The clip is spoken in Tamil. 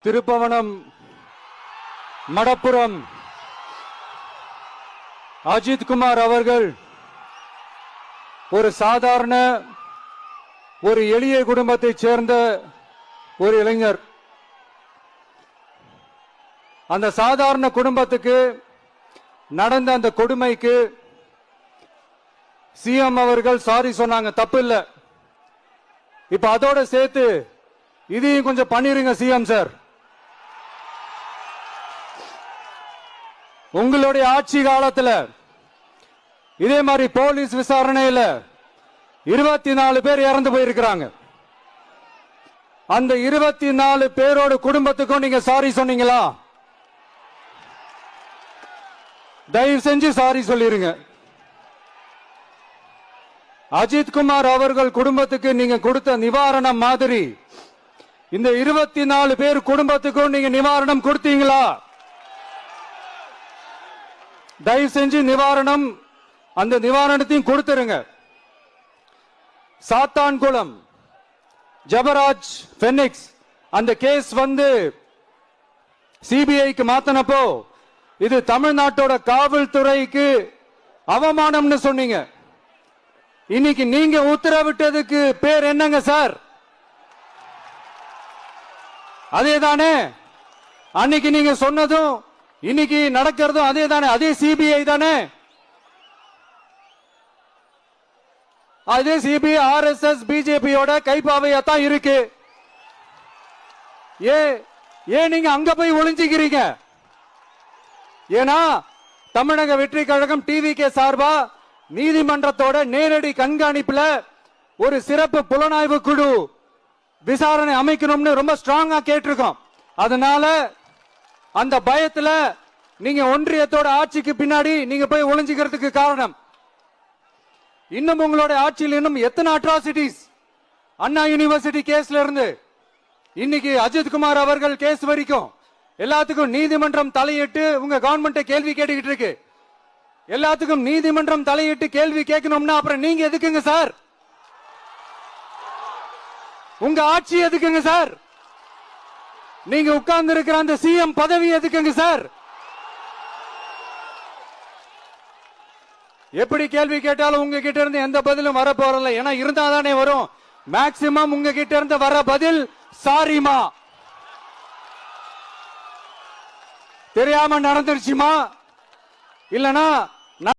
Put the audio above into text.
திருப்பவனம் மடப்புரம் அஜித் குமார் அவர்கள் ஒரு சாதாரண ஒரு எளிய குடும்பத்தைச் சேர்ந்த ஒரு இளைஞர். அந்த சாதாரண குடும்பத்துக்கு நடந்த அந்த கொடுமைக்கு சிஎம் அவர்கள் சாரி சொன்னாங்க, தப்பு இல்ல. இப்ப அதோட சேர்த்து இதையும் கொஞ்சம் பண்ணிருங்க சிஎம் சார். உங்களுடைய ஆட்சி காலத்துல இதே மாதிரி போலீஸ் விசாரணையில 24 பேர் இறந்து போயிருக்கிறாங்க. அந்த 24 பேரோட குடும்பத்துக்கும் நீங்க சாரி சொன்னீங்களா? தயவு செஞ்சு சாரி சொல்லிருங்க. அஜித் குமார் அவர்கள் குடும்பத்துக்கு நீங்க கொடுத்த நிவாரணம் மாதிரி இந்த 24 பேர் குடும்பத்துக்கும் நீங்க நிவாரணம் கொடுத்தீங்களா? தயவு செஞ்சு நிவாரணம், அந்த நிவாரணத்தையும் கொடுத்துருங்க. சாத்தான்குளம் ஜபராஜ் பெனிக்ஸ் அந்த கேஸ் வந்து சிபிஐக்கு மாத்தினப்போ இது தமிழ்நாட்டோட காவல்துறைக்கு அவமானம்னு சொன்னீங்க. இன்னைக்கு நீங்க உத்தரவிட்டதுக்கு பேர் என்னங்க சார்? அதேதானே அன்னைக்கு நீங்க சொன்னதும் இன்னைக்கு நடக்கிறதும் அதே தானே? அதே சிபிஐ தானே? அதே சிபிஐ ஆர்எஸ்எஸ் பிஜேபியோட கைப்பாவையாத்தான் இருக்கு. ஏன் நீங்க அங்க போய் ஒளிஞ்சுக்கிறீங்க? ஏன்னா தமிழக வெற்றி கழகம் டிவிகே சார்பா நீதிமன்றத்தோட நேரடி கண்காணிப்புல ஒரு சிறப்பு புலனாய்வு குழு விசாரணை அமைக்கணும்னு ரொம்ப ஸ்ட்ராங்கா கேட்டிருக்கோம். அதனால அந்த பயத்துல நீங்க ஒன்றியத்தோட ஆட்சிக்கு பின்னாடி நீங்க போய் ஒளிஞ்சுக்கிறதுக்கு காரணம். இன்னும் உங்களோட ஆட்சியில் இன்னும் எத்தனை அட்ராசிட்டிஸ், அண்ணா யூனிவர்சிட்டி கேஸ்ல இருந்து இன்னைக்கு அஜித் குமார் அவர்கள் கேஸ் வரைக்கும் எல்லாத்துக்கும் நீதிமன்றம் தலையிட்டு உங்க கவர்மெண்ட் கேள்வி கேட்டுக்கிட்டு இருக்கு. எல்லாத்துக்கும் நீதிமன்றம் தலையிட்டு கேள்வி கேட்கணும்னா அப்புறம் நீங்க எதுக்குங்க சார்? உங்க ஆட்சி எதுக்குங்க சார்? நீங்க உட்கார்ந்து இருக்கிற அந்த சிஎம் பதவி எதுக்குங்க சார்? எப்படி கேள்வி கேட்டாலும் உங்ககிட்ட இருந்து எந்த பதிலும் வர போறல. ஏன்னா இருந்தா தானே வரும். மேக்சிமம் உங்ககிட்ட இருந்து வர பதில் சாரிமா, தெரியாம நடந்துருச்சுமா, இல்லனா